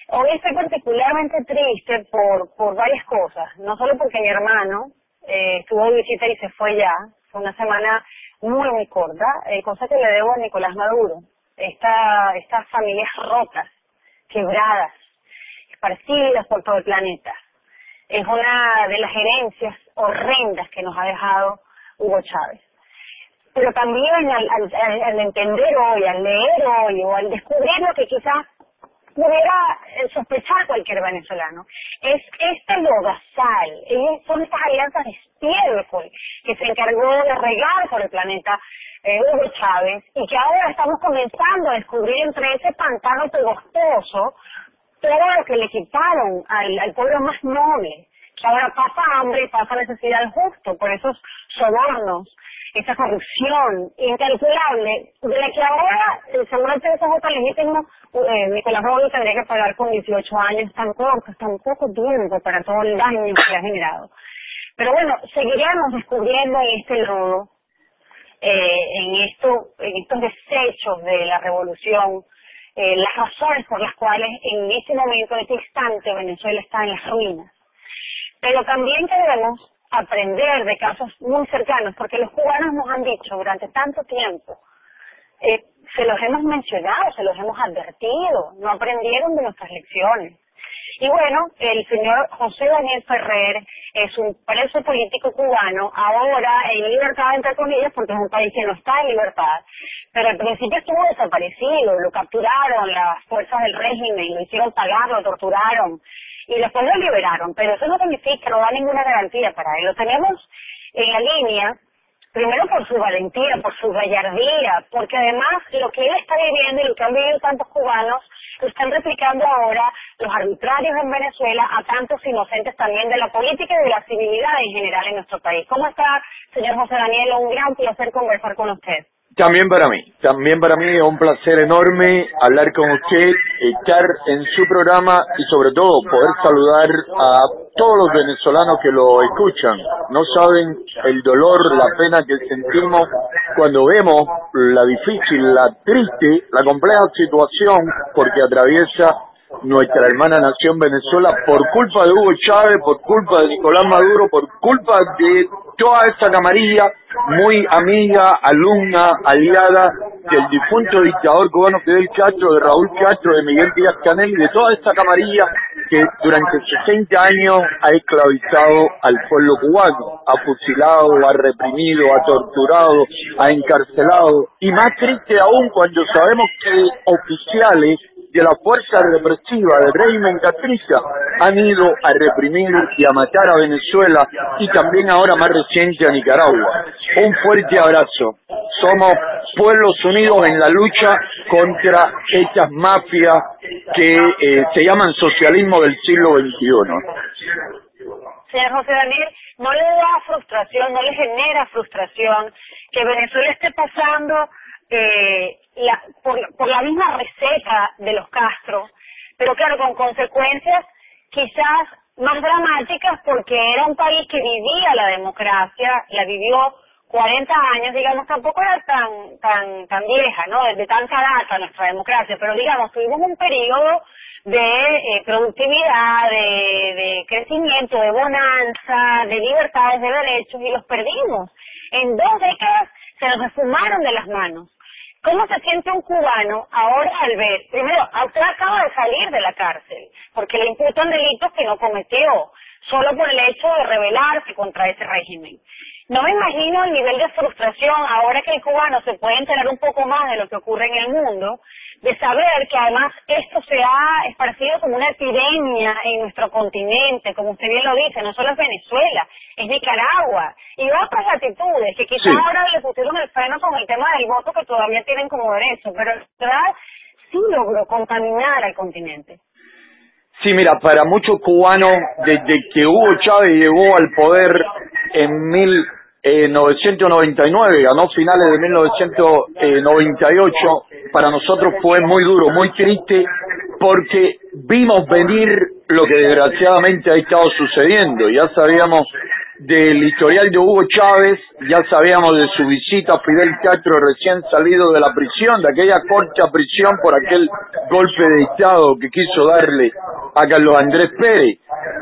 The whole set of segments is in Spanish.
Hoy estoy particularmente triste por varias cosas, no solo porque mi hermano estuvo de visita y se fue ya, fue una semana muy corta, cosa que le debo a Nicolás Maduro, estas familias rotas, quebradas, esparcidas por todo el planeta. Es una de las herencias horrendas que nos ha dejado Hugo Chávez. Pero también al entender hoy, al leer hoy o al descubrir lo que quizás pudiera sospechar cualquier venezolano, es este lodazal, son estas alianzas de estiércol que se encargó de regar por el planeta Hugo Chávez y que ahora estamos comenzando a descubrir entre ese pantano pegostoso todo lo que le quitaron al pueblo más noble, que ahora pasa hambre, pasa necesidad justo por esos sobornos, esa corrupción incalculable, de la que ahora seguramente esos votos legítimos Nicolás Maduro tendría que pagar con 18 años, tan poco tiempo para todo el daño que le ha generado. Pero bueno, seguiremos descubriendo en este lodo, en estos desechos de la revolución, las razones por las cuales en este momento, en este instante, Venezuela está en las ruinas. Pero también debemos aprender de casos muy cercanos, porque los cubanos nos han dicho durante tanto tiempo, se los hemos mencionado, se los hemos advertido, no aprendieron de nuestras lecciones. Y bueno, el señor José Daniel Ferrer es un preso político cubano, ahora en libertad entre comillas, porque es un país que no está en libertad, pero al principio estuvo desaparecido, lo capturaron las fuerzas del régimen, lo hicieron pagar, lo torturaron, y después lo liberaron, pero eso no significa, no da ninguna garantía para él. Lo tenemos en la línea, primero por su valentía, por su gallardía, porque además lo que él está viviendo y lo que han vivido tantos cubanos, lo están replicando ahora los arbitrarios en Venezuela a tantos inocentes también de la política y de la civilidad en general en nuestro país. ¿Cómo está, señor José Daniel? Un gran placer conversar con usted. También para mí es un placer enorme hablar con usted, estar en su programa y sobre todo poder saludar a todos los venezolanos que lo escuchan. No saben el dolor, la pena que sentimos cuando vemos la difícil, la triste, la compleja situación porque atraviesa nuestra hermana nación Venezuela por culpa de Hugo Chávez, por culpa de Nicolás Maduro, por culpa de toda esta camarilla muy amiga, alumna, aliada del difunto dictador cubano Fidel Castro, de Raúl Castro, de Miguel Díaz-Canel y de toda esta camarilla que durante 60 años ha esclavizado al pueblo cubano, ha fusilado, ha reprimido, ha torturado, ha encarcelado, y más triste aún cuando sabemos que oficiales de la fuerza represiva del régimen castrista han ido a reprimir y a matar a Venezuela y también ahora más reciente a Nicaragua. Un fuerte abrazo. Somos pueblos unidos en la lucha contra estas mafias que se llaman socialismo del siglo XXI. Señor José Daniel, ¿no le da frustración, no le genera frustración que Venezuela esté pasando por la misma receta de los Castro, pero claro, con consecuencias quizás más dramáticas porque era un país que vivía la democracia, la vivió 40 años, digamos, tampoco era tan vieja, ¿no? De tanta data nuestra democracia, pero digamos, tuvimos un periodo de productividad, de crecimiento, de bonanza, de libertades, de derechos, y los perdimos. En 2 décadas se nos esfumaron de las manos. ¿Cómo se siente un cubano ahora al ver? Primero, usted acaba de salir de la cárcel, porque le imputan delitos que no cometió, solo por el hecho de rebelarse contra ese régimen. No me imagino el nivel de frustración ahora que el cubano se puede enterar un poco más de lo que ocurre en el mundo, de saber que además esto se ha esparcido como una epidemia en nuestro continente, como usted bien lo dice, no solo es Venezuela, es Nicaragua y otras latitudes que quizás ahora le pusieron el freno con el tema del voto que todavía tienen como derecho, pero en verdad sí logró contaminar al continente. Sí, mira, para muchos cubanos, desde que Hugo Chávez llegó al poder en 1999, ganó finales de 1998, para nosotros fue muy duro, muy triste, porque vimos venir lo que desgraciadamente ha estado sucediendo. Ya sabíamos del historial de Hugo Chávez, ya sabíamos de su visita a Fidel Castro recién salido de la prisión, de aquella corta prisión por aquel golpe de Estado que quiso darle a Carlos Andrés Pérez.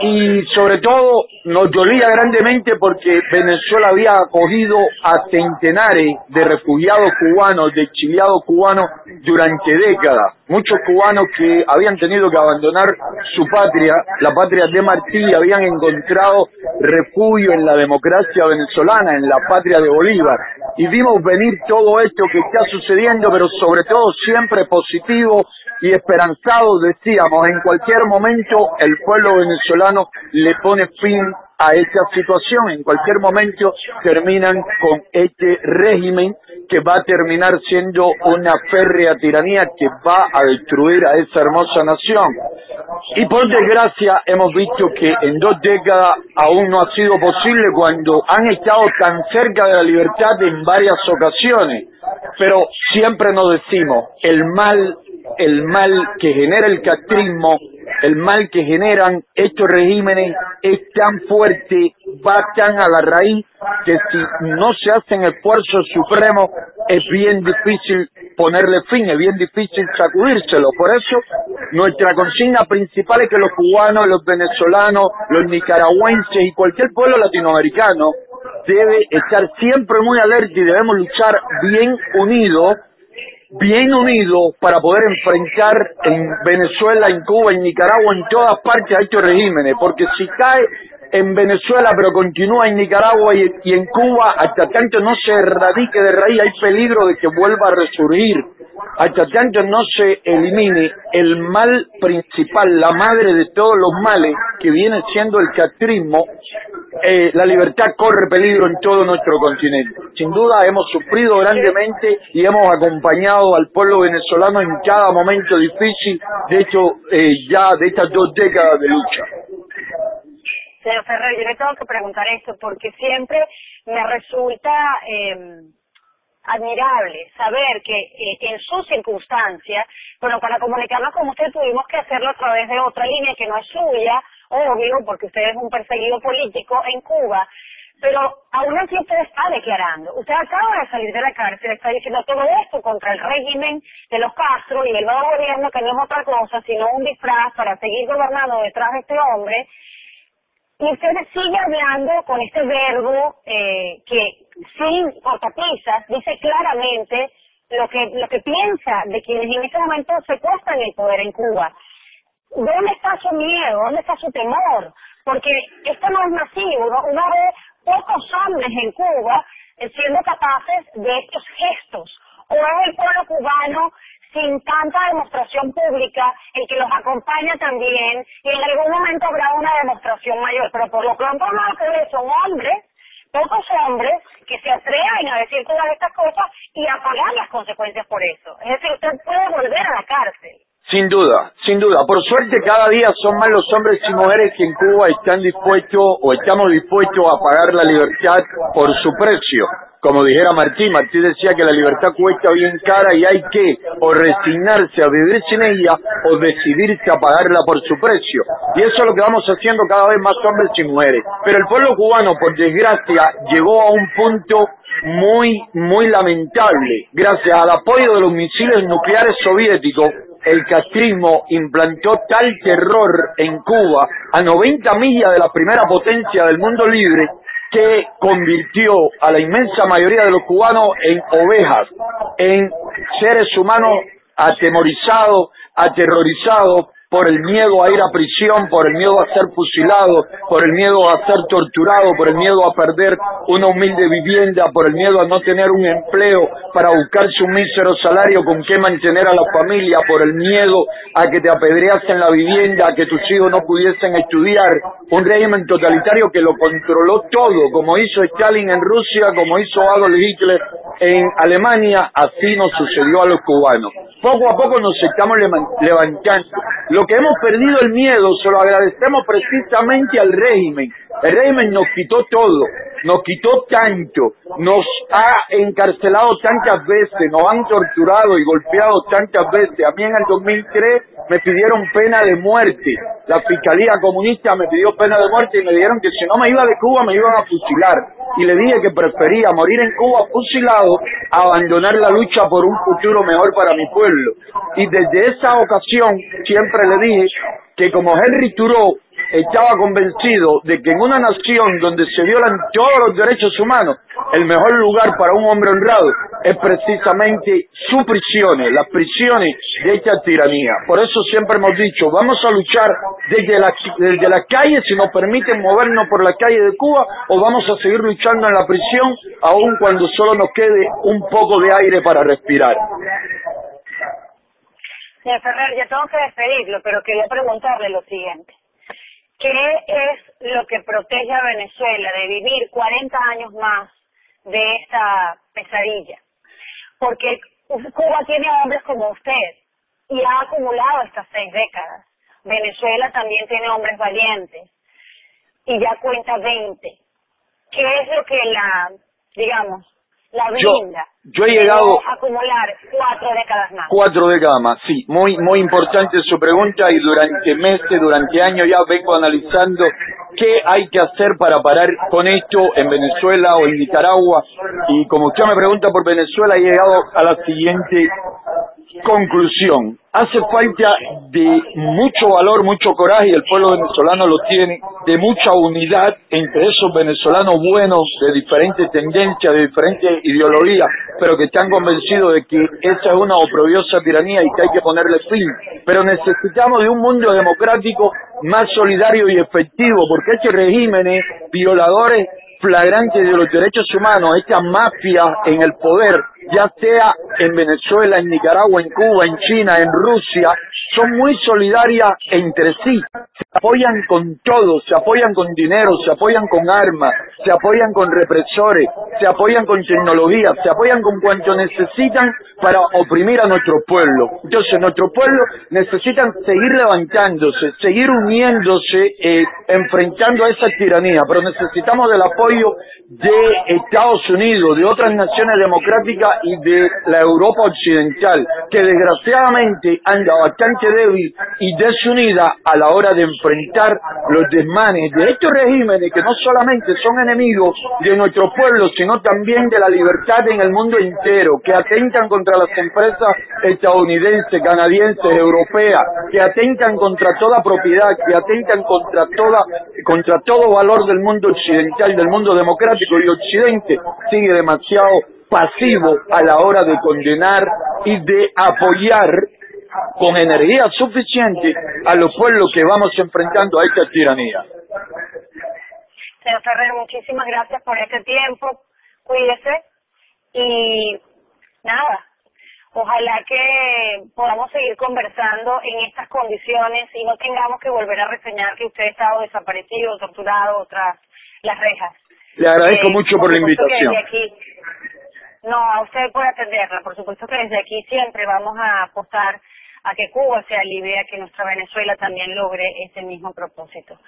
Y sobre todo nos dolía grandemente porque Venezuela había acogido a centenares de refugiados cubanos, de exiliados cubanos durante décadas. Muchos cubanos que habían tenido que abandonar su patria, la patria de Martí, habían encontrado refugio en la democracia venezolana, en la patria de Bolívar. Y vimos venir todo esto que está sucediendo, pero sobre todo siempre positivo y esperanzado, decíamos, en cualquier momento el pueblo venezolano le pone fin a esta situación, en cualquier momento terminan con este régimen que va a terminar siendo una férrea tiranía que va a destruir a esa hermosa nación. Y por desgracia hemos visto que en 2 décadas aún no ha sido posible cuando han estado tan cerca de la libertad en varias ocasiones, pero siempre nos decimos, el mal que genera el castrismo, el mal que generan estos regímenes es tan fuerte, va tan a la raíz, que si no se hacen esfuerzos supremos es bien difícil ponerle fin, es bien difícil sacudírselo. Por eso nuestra consigna principal es que los cubanos, los venezolanos, los nicaragüenses y cualquier pueblo latinoamericano debe estar siempre muy alerta y debemos luchar bien unidos para poder enfrentar en Venezuela, en Cuba, en Nicaragua, en todas partes a estos regímenes, porque si cae en Venezuela pero continúa en Nicaragua y en Cuba, hasta tanto no se erradique de raíz, hay peligro de que vuelva a resurgir, hasta tanto no se elimine el mal principal, la madre de todos los males, que viene siendo el castrismo. La libertad corre peligro en todo nuestro continente. Sin duda hemos sufrido grandemente y hemos acompañado al pueblo venezolano en cada momento difícil de hecho ya de estas 2 décadas de lucha. Señor Ferrer, yo le tengo que preguntar esto porque siempre me resulta admirable saber que en sus circunstancias, bueno, para comunicarnos con usted tuvimos que hacerlo a través de otra línea que no es suya, obvio, porque usted es un perseguido político en Cuba, pero aún así usted está declarando. Usted acaba de salir de la cárcel, está diciendo todo esto contra el régimen de los Castro y el nuevo gobierno, que no es otra cosa sino un disfraz para seguir gobernando detrás de este hombre. Y usted sigue hablando con este verbo que sin cortapisas dice claramente lo que piensa de quienes en este momento secuestran el poder en Cuba. ¿Dónde está su miedo? ¿Dónde está su temor? Porque esto no es masivo, ¿no? Uno ve pocos hombres en Cuba siendo capaces de estos gestos. O es el pueblo cubano sin tanta demostración pública, el que los acompaña también, y en algún momento habrá una demostración mayor, pero por lo pronto lo que ve son hombres, pocos hombres, que se atreven a decir todas estas cosas y a pagar las consecuencias por eso. Es decir, usted puede volver a la cárcel. Sin duda, sin duda. Por suerte cada día son más los hombres y mujeres que en Cuba están dispuestos o estamos dispuestos a pagar la libertad por su precio. Como dijera Martí decía que la libertad cuesta bien cara y hay que o resignarse a vivir sin ella o decidirse a pagarla por su precio. Y eso es lo que vamos haciendo cada vez más hombres y mujeres. Pero el pueblo cubano, por desgracia, llegó a un punto muy lamentable. Gracias al apoyo de los misiles nucleares soviéticos, el castrismo implantó tal terror en Cuba, a 90 millas de la primera potencia del mundo libre, que convirtió a la inmensa mayoría de los cubanos en ovejas, en seres humanos atemorizados, aterrorizados por el miedo a ir a prisión, por el miedo a ser fusilado, por el miedo a ser torturado, por el miedo a perder una humilde vivienda, por el miedo a no tener un empleo para buscarse un mísero salario con que mantener a la familia, por el miedo a que te apedreasen la vivienda, a que tus hijos no pudiesen estudiar. Un régimen totalitario que lo controló todo, como hizo Stalin en Rusia, como hizo Adolf Hitler en Alemania, así nos sucedió a los cubanos. Poco a poco nos estamos levantando. Lo que hemos perdido el miedo se lo agradecemos precisamente al régimen, El régimen nos quitó todo, nos quitó tanto, nos ha encarcelado tantas veces, nos han torturado y golpeado tantas veces. A mí en el 2003 me pidieron pena de muerte, la Fiscalía Comunista me pidió pena de muerte y me dijeron que si no me iba de Cuba me iban a fusilar. Y le dije que prefería morir en Cuba fusilado a abandonar la lucha por un futuro mejor para mi pueblo. Y desde esa ocasión siempre le dije que como Henry Thoreau estaba convencido de que en una nación donde se violan todos los derechos humanos, el mejor lugar para un hombre honrado es precisamente sus prisiones, las prisiones de esta tiranía. Por eso siempre hemos dicho, vamos a luchar desde la calle, si nos permiten movernos por la calle de Cuba, o vamos a seguir luchando en la prisión, aun cuando solo nos quede un poco de aire para respirar. Señor Ferrer, ya tengo que despedirlo, pero quería preguntarle lo siguiente. ¿Qué es lo que protege a Venezuela de vivir 40 años más de esta pesadilla? Porque Cuba tiene hombres como usted y ha acumulado estas 6 décadas. Venezuela también tiene hombres valientes y ya cuenta 20. ¿Qué es lo que la brinda? Yo he llegado a acumular 4 décadas más. 4 décadas más, sí, muy importante su pregunta, y durante meses, durante años ya vengo analizando qué hay que hacer para parar con esto en Venezuela o en Nicaragua, y como usted me pregunta por Venezuela, he llegado a la siguiente conclusión. Hace falta de mucho valor, mucho coraje, y el pueblo venezolano lo tiene, de mucha unidad entre esos venezolanos buenos, de diferentes tendencias, de diferentes ideologías, pero que están convencidos de que esa es una oprobiosa tiranía y que hay que ponerle fin. Pero necesitamos de un mundo democrático más solidario y efectivo, porque estos regímenes violadores flagrantes de los derechos humanos, estas mafias en el poder, ya sea en Venezuela, en Nicaragua, en Cuba, en China, en Rusia, son muy solidarias entre sí, se apoyan con todo, se apoyan con dinero, se apoyan con armas, se apoyan con represores, se apoyan con tecnología, se apoyan con cuanto necesitan para oprimir a nuestro pueblo. Entonces nuestro pueblo necesitan seguir levantándose, seguir uniéndose, enfrentando a esa tiranía, pero necesitamos del apoyo de Estados Unidos, de otras naciones democráticas y de la Europa occidental, que desgraciadamente anda bastante débil y desunida a la hora de enfrentar los desmanes de estos regímenes que no solamente son enemigos de nuestro pueblo, sino también de la libertad en el mundo entero, que atentan contra las empresas estadounidenses, canadienses, europeas, que atentan contra toda propiedad, que atentan contra todo valor del mundo occidental, del mundo democrático, y Occidente sigue demasiado pasivo a la hora de condenar y de apoyar con energía suficiente a los pueblos que vamos enfrentando a esta tiranía. Señor Ferrer, muchísimas gracias por este tiempo, cuídese y nada, ojalá que podamos seguir conversando en estas condiciones y no tengamos que volver a reseñar que usted ha estado desaparecido, torturado tras las rejas. Le agradezco mucho por la invitación. No, a usted puede atenderla. Por supuesto que desde aquí siempre vamos a apostar a que Cuba sea libre, a que nuestra Venezuela también logre ese mismo propósito.